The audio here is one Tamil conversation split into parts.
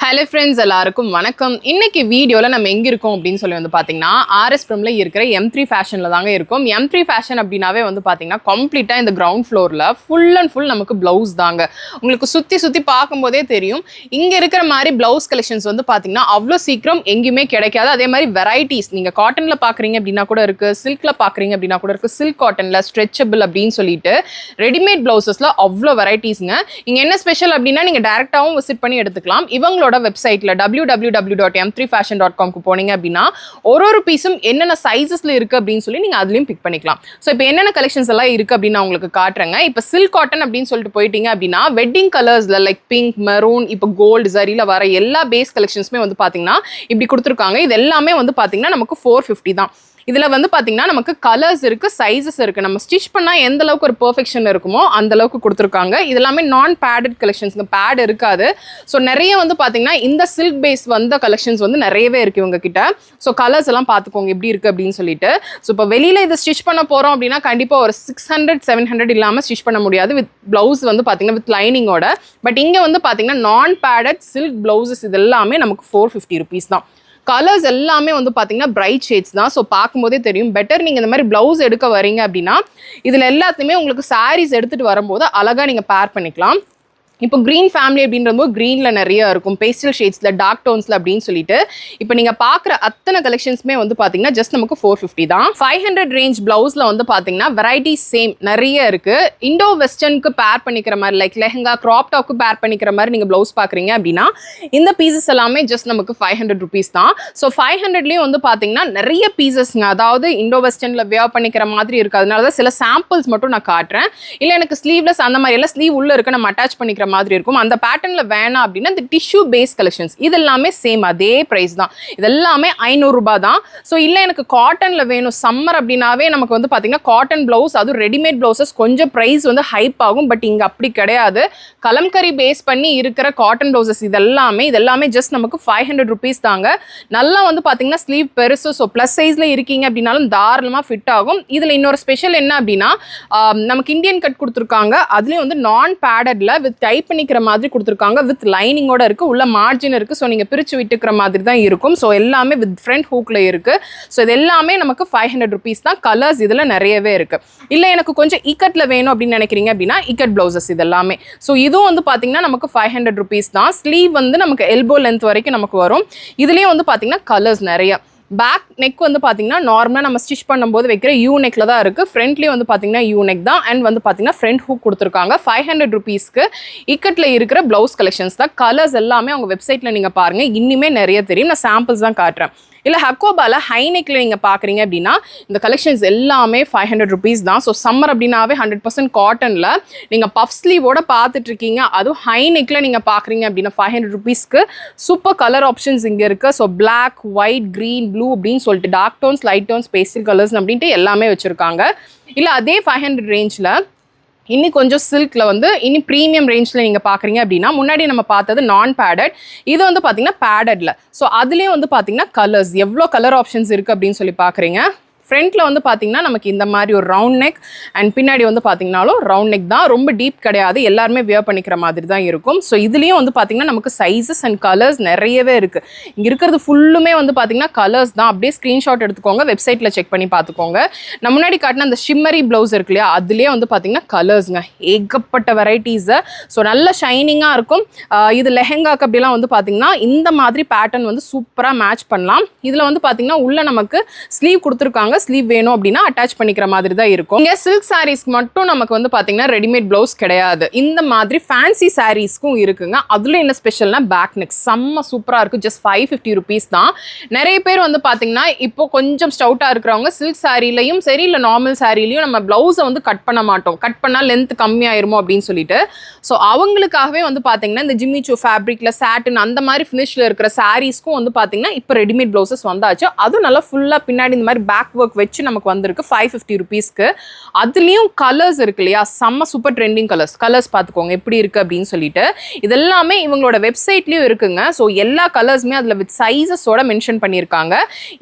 ஹலோ ஃப்ரெண்ட்ஸ், எல்லாருக்கும் வணக்கம். இன்னைக்கு வீடியோவில் நம்ம எங்கே இருக்கோம் அப்படின்னு சொல்லி வந்து பார்த்தீங்கன்னா ஆர்எஸ் பிரிமில் இருக்கிற M3 ஃபேஷனில் தாங்க இருக்கும். M3 ஃபேஷன் அப்படின்னாவே வந்து பார்த்தீங்கன்னா கம்ப்ளீட்டாக இந்த கிரவுண்ட் ஃப்ளோரில் ஃபுல் அண்ட் ஃபுல் நமக்கு ப்ளவுஸ் தாங்க. உங்களுக்கு சுற்றி பார்க்கும்போதே தெரியும். இங்கே இருக்கிற மாதிரி ப்ளவுஸ் கலெக்ஷன்ஸ் வந்து பார்த்தீங்கன்னா அவ்வளோ சீக்கிரம் எங்கேயுமே கிடைக்காது. அதே மாதிரி வெரைட்டிஸ் நீங்கள் காட்டனில் பார்க்குறீங்க அப்படின்னா கூட இருக்குது, சில்கில் பார்க்குறீங்க அப்படின்னா கூட இருக்குது, சில்க் காட்டனில் ஸ்ட்ரெச்சபிள் அப்படின்னு சொல்லிட்டு ரெடிமேட் ப்ளவுசஸில் அவ்வளோ வெரைட்டிஸுங்க. இங்கே என்ன ஸ்பெஷல் அப்படின்னா நீங்கள் டேரெக்டாகவும் விசிட் பண்ணி எடுத்துக்கலாம். இவங்களோட வெப்சைட்ல www.m3fashion.com போனீங்க அப்படின்னா ஒரு பீஸும் என்னென்ன சைஸஸ்ல இருக்கு அப்படின்னு சொல்லி நீங்க அதுலயும் பிக் பண்ணிக்கலாம். ஸோ இப்போ என்னென்ன கலெக்ஷன்ஸ் எல்லாம் இருக்கு அப்படின்னு நான் உங்களுக்கு காட்டுறேங்க. இப்போ சில்க் காட்டன் அப்படின்னு சொல்லிட்டு போயிட்டீங்க அப்படின்னா வெட்டிங் கலர்ஸ்ல லைக் பிங்க், மெரூன், இப்போ கோல்டு சரியில வர எல்லா பேஸ் கலெக்ஷன்ஸுமே வந்து பாத்தீங்கன்னா இப்படி கொடுத்துருக்காங்க. இது எல்லாமே வந்து பாத்தீங்கன்னா நமக்கு 450 தான். இதில் வந்து பார்த்தீங்கன்னா நமக்கு கலர்ஸ் இருக்குது, சைஸஸ் இருக்குது. நம்ம ஸ்டிச் பண்ணால் எந்த அளவுக்கு ஒரு பெர்ஃபெக்ஷன் இருக்குமோ அந்த அளவுக்கு கொடுத்துருக்காங்க. இது எல்லாமே நான் பேடட் கலெக்ஷன்ஸ்ங்க, பேட் இருக்காது. ஸோ நிறைய வந்து பார்த்தீங்கன்னா இந்த சில்க் பேஸ் வந்த கலெக்ஷன்ஸ் வந்து நிறையவே இருக்குது இவங்க கிட்ட. ஸோ கலர்ஸ் எல்லாம் பார்த்துக்கோங்க எப்படி இருக்குது அப்படின்னு சொல்லிட்டு. ஸோ இப்போ வெளியில் இதை ஸ்டிச் பண்ண போகிறோம் அப்படின்னா கண்டிப்பாக ஒரு 600-700 இல்லாமல் ஸ்டிச் பண்ண முடியாது வித் ப்ளவுஸ் வந்து பார்த்தீங்கன்னா வித் லைனிங்கோட. பட் இங்கே வந்து பார்த்தீங்கன்னா நான் பேடட் சில்க் ப்ளவுசஸ் இது எல்லாமே நமக்கு 450 rupees தான். கலர்ஸ் எல்லாமே வந்து பார்த்தீங்கன்னா பிரைட் ஷேட்ஸ் தான். ஸோ பார்க்கும்போதே தெரியும். பெட்டர் நீங்கள் இந்த மாதிரி ப்ளவுஸ் எடுக்க வரீங்க அப்படின்னா இதில் எல்லாத்தையுமே உங்களுக்கு சாரீஸ் எடுத்துகிட்டு வரும்போது அழகாக நீங்கள் பேர் பண்ணிக்கலாம். இப்போ க்ரீன் ஃபேமிலி அப்படின்றபோது க்ரீனில் நிறைய இருக்கும், பேஸ்டல் ஷேட்ஸில், டார்க் டோன்ஸில் அப்படின்னு சொல்லிட்டு இப்போ நீங்கள் பார்க்குற அத்தனை கலெக்ஷன்ஸுமே வந்து பார்த்தீங்கன்னா ஜஸ்ட் நமக்கு 450 தான். 500 ரேஞ்ச் ப்ளவுஸில் வந்து பார்த்தீங்கன்னா வெரைட்டிஸ் சேம் நிறைய இருக்குது. இண்டோ வெஸ்டர்னுக்கு பேர் பண்ணிக்கிற மாதிரி லைக் லெஹங்கா, க்ராப் டாப்க்கு பேர் பண்ணிக்கிற மாதிரி நீங்கள் ப்ளவுஸ் பார்க்குறீங்க அப்படின்னா இந்த பீசஸ் எல்லாமே ஜஸ்ட் நமக்கு 500 rupees தான். ஸோ 500லேயும் வந்து பார்த்தீங்கன்னா நிறைய பீசஸ்ங்க, அதாவது இண்டோ வெஸ்டர்னில் வியர் பண்ணிக்கிற மாதிரி இருக்குது. அதனால தான் சில சாம்பிள்ஸ் மட்டும் நான் காட்டுறேன். இல்லை எனக்கு ஸ்லீவ்லெஸ் அந்த மாதிரி எல்லாம் ஸ்லீவ் உள்ளே இருக்க நம்ம அட்டாச் பண்ணிக்கிற மாதிரி இருக்கும். அந்த பேட்டர்ன்ல வேணாம் அப்படின்னா இந்த டிஷ்யூ பேஸ் கலெக்ஷன்ஸ் இது எல்லாமே சேம் அதே பிரைஸ் தான். இது எல்லாமே 500 ரூபாய் தான். ஸோ இல்லை எனக்கு காட்டன்ல வேணும் சம்மர் அப்படின்னாவே நமக்கு வந்து பார்த்தீங்கன்னா காட்டன் பிளவுஸ், அதுவும் ரெடிமேட் பிளவுசஸ் கொஞ்சம் பிரைஸ் வந்து ஹைப் ஆகும். பட் இங்கே அப்படி கிடையாது. கலம்கரி பேஸ் பண்ணி இருக்கிற காட்டன் பிளவுசஸ் இது எல்லாமே ஜஸ்ட் நமக்கு 500 rupees தாங்க. நல்லா வந்து பார்த்தீங்கன்னா ஸ்லீவ் பெருசு, ஸோ ப்ளஸ் சைஸ்ல இருக்கீங்க அப்படின்னாலும் தாராளமாக ஃபிட் ஆகும். இதில் இன்னொரு ஸ்பெஷல் என்ன அப்படின்னா நமக்கு இந்தியன் கட் கொடுத்துருக்காங்க. அதுலேயும் வந்து நான் பேடட்ல வித் டைப் பண்ணிக்கிற மாதிரி கொடுத்துருக்காங்க. வித் லைனிங்கோட இருக்கு, உள்ள மார்ஜின் இருக்கு. ஸோ நீங்க பிரிச்சு விட்டுக்கிற மாதிரி தான் இருக்கும். ஸோ எல்லாமே வித் ஃப்ரண்ட் ஹூக்ல இருக்கு. ஸோ இது எல்லாமே நமக்கு 500 rupees தான். கலர்ஸ் இதுல நிறையவே இருக்கு. இல்லை எனக்கு கொஞ்சம் இக்கட்ல வேணும் அப்படின்னு நினைக்கிறீங்க அப்படின்னா இக்கட் பிளவுசஸ் இது எல்லாமே. ஸோ இதுவும் வந்து பாத்தீங்கன்னா நமக்கு 500 rupees தான். ஸ்லீவ் வந்து நமக்கு எல்போ லென்த் வரைக்கும் நமக்கு வரும். இதுலயும் வந்து பாத்தீங்கன்னா கலர்ஸ் நிறைய. பேக் நெக் வந்து பார்த்தீங்கன்னா நார்மலாக நம்ம ஸ்டிச் பண்ணும்போது வைக்கிற யூ நெக்கில் தான் இருக்குது. ஃப்ரண்ட்லேயும் வந்து பார்த்தீங்கன்னா யூ நெக் தான். அண்ட் வந்து பார்த்தீங்கன்னா ஃப்ரண்ட் ஹூக் கொடுத்துருக்காங்க. 500 rupeesக்கு இக்கட்டில் இருக்கிற ப்ளவுஸ் கலெக்ஷன்ஸ் தான். கலர்ஸ் எல்லாமே அவங்க வெப்சைட்டில் நீங்கள் பாருங்கள், இன்னுமே நிறைய தெரியும். நான் சாம்பிள்ஸ் தான் காட்டுறேன். இல்லை ஹக்கோபால ஹைநெக்கில் நீங்கள் பார்க்குறீங்க அப்படின்னா இந்த கலெக்ஷன்ஸ் எல்லாமே 500 rupees தான். ஸோ சம்மர் அப்படின்னாவே 100% காட்டனில் நீங்கள் பஃப் ஸ்லீவோட பார்த்துட்ருக்கீங்க, அதுவும் ஹைநெக்கில் நீங்கள் பார்க்குறீங்க அப்படின்னா 500 rupeesக்கு சூப்பர் கலர் ஆப்ஷன்ஸ் இங்கே இருக்குது. So black, white, green, blue அப்படின்னு சொல்லிட்டு dark tones, light tones, pastel colours அப்படின்ட்டு எல்லாமே வச்சுருக்காங்க. இல்லை அதே 500 ரேஞ்சில் இன்னும் கொஞ்சம் சில்கில் வந்து இன்னும் ப்ரீமியம் ரேஞ்சில் நீங்கள் பார்க்குறீங்க அப்படின்னா முன்னாடி நம்ம பார்த்தது நான் பேடட், இது வந்து பார்த்தீங்கன்னா பேடட்ல. ஸோ அதுலேயும் வந்து பார்த்தீங்கன்னா கலர்ஸ் எவ்வளோ கலர் ஆப்ஷன்ஸ் இருக்குது அப்படின்னு சொல்லி பார்க்குறீங்க. ஃப்ரண்ட்டில் வந்து பார்த்தீங்கன்னா நமக்கு இந்த மாதிரி ஒரு ரவுண்ட் நெக் அண்ட் பின்னாடி வந்து பார்த்தீங்கன்னாலும் ரவுண்ட் நெக் தான். ரொம்ப டீப் கிடையாது, எல்லாருமே வியர் பண்ணிக்கிற மாதிரி தான் இருக்கும். ஸோ இதுலேயும் வந்து பார்த்தீங்கன்னா நமக்கு சைஸஸ் அண்ட் கலர்ஸ் நிறையவே இருக்குது. இங்கே இருக்கிறது ஃபுல்லுமே வந்து பார்த்தீங்கன்னா கலர்ஸ் தான். அப்படியே ஸ்க்ரீன்ஷாட் எடுத்துக்கோங்க, வெப்சைட்டில் செக் பண்ணி பார்த்துக்கோங்க. நான் முன்னாடி காட்டின அந்த ஷிம்மரி ப்ளவுஸ் இருக்கு இல்லையா, அதுலேயே வந்து பார்த்தீங்கன்னா கலர்ஸுங்க ஏகப்பட்ட வெரைட்டிஸை. ஸோ நல்ல ஷைனிங்காக இருக்கும். இது லெஹெங்காக்கு அப்படிலாம் வந்து பார்த்தீங்கன்னா இந்த மாதிரி பேட்டர்ன் வந்து சூப்பராக மேட்ச் பண்ணலாம். இதில் வந்து பார்த்தீங்கன்னா உள்ள நமக்கு ஸ்லீவ் கொடுத்துருக்காங்க. ஸ்லீவ் வேணும் அப்படின்னா அட்டாச் பண்ணிக்கிற மாதிரி தான் இருக்கும். இங்கே சில்க் சாரீஸ்க்கு மட்டும் நமக்கு வந்து பார்த்தீங்கன்னா ரெடிமேட் ப்ளவுஸ் கிடையாது. இந்த மாதிரி ஃபேன்சி சாரீஸ்க்கும் இருக்குங்க. அதில் என்ன ஸ்பெஷல்னா பேக் நெக் செம்ம சூப்பராக இருக்கும். ஜஸ்ட் 550 rupees தான். நிறைய பேர் வந்து பார்த்தீங்கன்னா இப்போ கொஞ்சம் ஸ்டவுட்டாக இருக்கிறவங்க சில்க் சாரிலையும் சரி இல்லை நார்மல் சாரிலையும் நம்ம ப்ளவுஸை வந்து கட் பண்ண மாட்டோம், கட் பண்ணால் லென்த் கம்மியாயிருமோ அப்படின்னு சொல்லிட்டு. ஸோ அவங்களுக்காகவே வந்து பார்த்தீங்கன்னா இந்த ஜிம்மிச்சோ ஃபேப்ரிக்கில் சாட்டின் அந்த மாதிரி ஃபினிஷில் இருக்கிற சாரீஸ்க்கும் வந்து பார்த்தீங்கன்னா இப்போ ரெடிமேட் ப்ளவுசஸ் வந்தாச்சு. அதுவும் நல்லா ஃபுல்லாக பின்னாடி இந்த மாதிரி பேக் ஒர்க் வச்சு நமக்கு வந்திருக்கு 550 rupeesக்கு. அதுலேயும் கலர்ஸ் இருக்கு இல்லையா, செம்ம சூப்பர் ட்ரெண்டிங் கலர்ஸ் பார்த்துக்கோங்க எப்படி இருக்குது அப்படின்னு சொல்லிட்டு. இதெல்லாமே இவங்களோட வெப்சைட்லேயும் இருக்குங்க. ஸோ எல்லா கலர்ஸுமே அதில் வித் சைஸஸோட மென்ஷன் பண்ணியிருக்காங்க.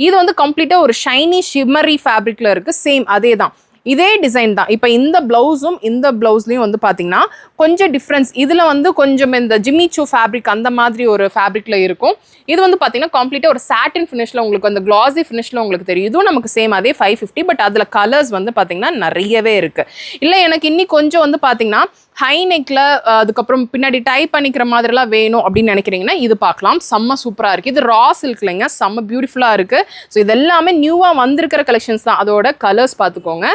இது வந்து கம்ப்ளீட்டாக ஒரு ஷைனி ஷிம்மரி ஃபேப்ரிக்கில் இருக்குது. சேம் அதே தான். இதே டிசைன் தான். இப்போ இந்த பிளவுஸும் இந்த பிளவுஸ்லையும் வந்து பார்த்தீங்கன்னா கொஞ்சம் டிஃப்ரென்ஸ். இதில் வந்து கொஞ்சம் இந்த ஜிமிச்சூ ஃபேப்ரிக் அந்த மாதிரி ஒரு ஃபேப்ரிக்கில் இருக்கும். இது வந்து பார்த்தீங்கன்னா கம்ப்ளீட்டாக ஒரு சாட்டின் ஃபினிஷில் உங்களுக்கு அந்த கிளாஸி ஃபினிஷில் உங்களுக்கு தெரியும். இதுவும் நமக்கு சேம் அதே 550. பட் அதில் கலர்ஸ் வந்து பார்த்தீங்கன்னா நிறையவே இருக்குது. இல்லை எனக்கு இன்னி கொஞ்சம் வந்து பார்த்தீங்கன்னா ஹை நெக்கில் அதுக்கப்புறம் பின்னாடி டைப் பண்ணிக்கிற மாதிரிலாம் வேணும் அப்படின்னு நினைக்கிறீங்கன்னா இது பார்க்கலாம். செம்ம சூப்பராக இருக்குது. இது ரா சில்க்லைங்க, செம்ம பியூட்டிஃபுல்லாக இருக்குது. ஸோ இது எல்லாமே நியூவாக வந்திருக்கிற கலெக்ஷன்ஸ் தான். அதோட கலர்ஸ் பார்த்துக்கோங்க.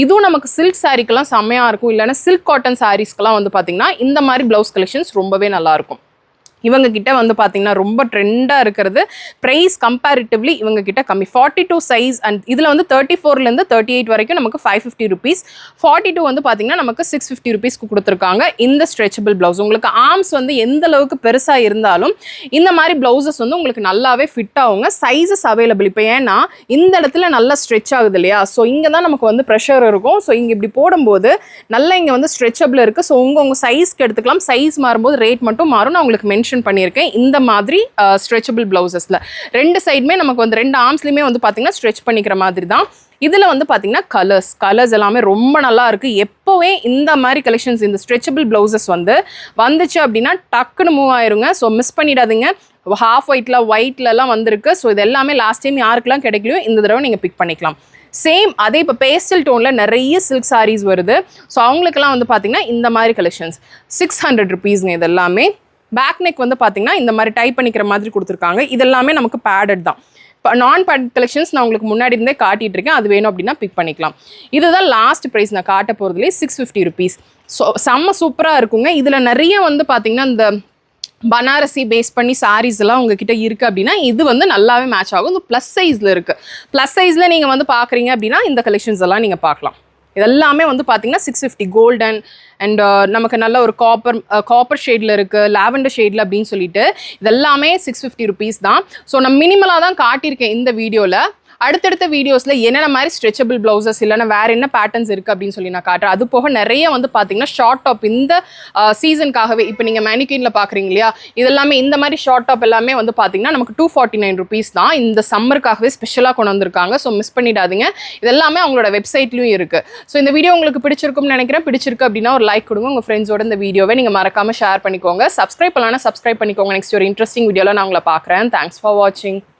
இதுவும் நமக்கு சில்க் சாரீக்கெல்லாம் செம்மையாக இருக்கும். இல்லைன்னா சில்க் காட்டன் சாரீஸ்க்கெல்லாம் வந்து பார்த்தீங்கன்னா இந்த மாதிரி ப்ளவுஸ் கலெக்ஷன்ஸ் ரொம்பவே நல்லாயிருக்கும். இவங்க கிட்ட வந்து பார்த்தீங்கன்னா ரொம்ப ட்ரெண்டாக இருக்கிறது. ப்ரைஸ் கம்பேரிட்டிவ்லி இவங்க கிட்ட கம்மி. 42 சைஸ் அண்ட் இதில் வந்து 34லேருந்து 38 வரைக்கும் நமக்கு 550 ருபீஸ். 42 வந்து பார்த்தீங்கன்னா நமக்கு 650 ருபீஸ்க்கு கொடுத்துருக்காங்க. இந்த ஸ்ட்ரெச்சபிள் ப்ளவுஸ் உங்களுக்கு ஆர்ம்ஸ் வந்து எந்த அளவுக்கு பெருசாக இருந்தாலும் இந்த மாதிரி ப்ளவுசஸ் வந்து உங்களுக்கு நல்லாவே ஃபிட் ஆகுங்க. Sizes available. இப்போ ஏன்னா இந்த இடத்துல நல்லா ஸ்ட்ரெச் ஆகுது இல்லையா, ஸோ இங்கே தான் நமக்கு வந்து ப்ரெஷர் இருக்கும். ஸோ இங்கே இப்படி போடும்போது நல்லா இங்கே வந்து ஸ்ட்ரெச்சபிள் இருக்குது. ஸோ உங்கள் சைஸ்க்கு எடுத்துக்கலாம். சைஸ் மாறும்போது ரேட் மட்டும் மாறும். நான் உங்களுக்கு மென்ஷன் பண்ணியிருக்கேன். இந்த மாதிரி ஸ்ட்ரெச்சபிள் பிளவுசஸ்ல ரெண்டு சைடுமே நமக்கு வந்து ரெண்டு ஆர்ம்ஸ்லயுமே வந்து பாத்தீங்கன்னா ஸ்ட்ரெச் பண்ணிக்கிற மாதிரி தான். இதுல வந்து பாத்தீங்கன்னா கலர்ஸ் எல்லாமே ரொம்ப நல்லா இருக்கு. எப்போவே இந்த மாதிரி கலெக்ஷன்ஸ் இந்த ஸ்ட்ரெச்சபிள் பிளவுசஸ் வந்துச்சு அப்படின்னா டக்குன்னு மூவ் ஆயிருங்க. ஸோ மிஸ் பண்ணிடாதீங்க. ஹாஃப் ஒயிட்லலாம் வந்திருக்கு. ஸோ இது எல்லாமே லாஸ்ட் டைம் யாருக்கெல்லாம் கிடைக்கலையோ இந்த தடவை நீங்க பிக் பண்ணிக்கலாம். சேம் அதே இப்போ பேஸ்டல் டோனில் நிறைய சில்க் சாரீஸ் வருது. ஸோ அவங்களுக்கெல்லாம் வந்து பார்த்தீங்கன்னா இந்த மாதிரி கலெக்ஷன்ஸ் 600 ருபீஸ்ங்க. இது எல்லாமே பேக் நெக் வந்து பார்த்தீங்கன்னா இந்த மாதிரி டைப் பண்ணிக்கிற மாதிரி கொடுத்துருக்காங்க. இதெல்லாமே நமக்கு பேடட் தான். இப்போ நான் பேட் கலெக்ஷன்ஸ் நான் உங்களுக்கு முன்னாடி இருந்தே காட்டிட்டு இருக்கேன். அது வேணும் அப்படின்னா பிக் பண்ணிக்கலாம். இதுதான் லாஸ்ட் ப்ரைஸ் நான் காட்ட போகிறதுலே 650 ருபீஸ். ஸோ செம்ம சூப்பராக இருக்குங்க. இதில் நிறைய வந்து பார்த்தீங்கன்னா இந்த பனாரசி பேஸ் பண்ணி சாரீஸ் எல்லாம் உங்ககிட்ட இருக்குது அப்படின்னா இது வந்து நல்லாவே மேட்ச் ஆகும். இது ப்ளஸ் சைஸில் இருக்குது. ப்ளஸ் சைஸில் நீங்கள் வந்து பார்க்குறீங்க அப்படின்னா இந்த கலெக்ஷன்ஸ் எல்லாம் நீங்கள் பார்க்கலாம். இதெல்லாமே வந்து பார்த்தீங்கன்னா 650 கோல்டன் அண்ட் நமக்கு நல்ல ஒரு காப்பர் ஷேடில் இருக்குது, லாவெண்டர் ஷேடில் அப்படின்னு சொல்லிட்டு இதெல்லாமே 650 ருபீஸ் தான். ஸோ நான் மினிமலாக தான் காட்டியிருக்கேன் இந்த வீடியோவில். அடுத்தடுத்த வீடியோஸில் என்னென்ன மாதிரி ஸ்ட்ரெச்சபிள் ப்ளவுசஸ் இல்லைன்னா வேறு என்ன பேட்டர்ன்ஸ் இருக்குது அப்படின்னு சொல்லி நான் காட்டுறேன். அது போக நிறைய வந்து பார்த்தீங்கன்னா ஷார்ட் டாப் இந்த சீசனுக்காகவே இப்போ நீங்கள் மேனிக்யூனில் பார்க்குறீங்க இல்லையா, இதெல்லாமே இந்த மாதிரி ஷார்ட் டாப் எல்லாமே வந்து பார்த்தீங்கன்னா நமக்கு 249 ருபீஸ் தான். இந்த சம்மருக்காகவே ஸ்பெஷலாக கொண்டு வந்திருக்காங்க. ஸோ மிஸ் பண்ணிடாதீங்க. இதெல்லாமே அவங்களோட வெப்சைட்லையும் இருக்குது. ஸோ இந்த வீடியோ உங்களுக்கு பிடிச்சிருக்கும்னு நினைக்கிறேன். பிடிச்சிருக்கு அப்படின்னா ஒரு லைக் கொடுங்க. உங்கள் ஃப்ரெண்ட்ஸோட இந்த வீடியோவை நீங்கள் மறக்காமல் ஷேர் பண்ணிக்கோங்க. சப்ஸ்கிரைப் பண்ணலாம்னா சப்ஸ்கிரைப் பண்ணிக்கோங்க. நெக்ஸ்ட் ஒரு இன்ட்ரெஸ்டிங் வீடியோவில் நான் உங்களை பார்க்குறேன். தேங்க்ஸ் ஃபார் வாட்சிங்.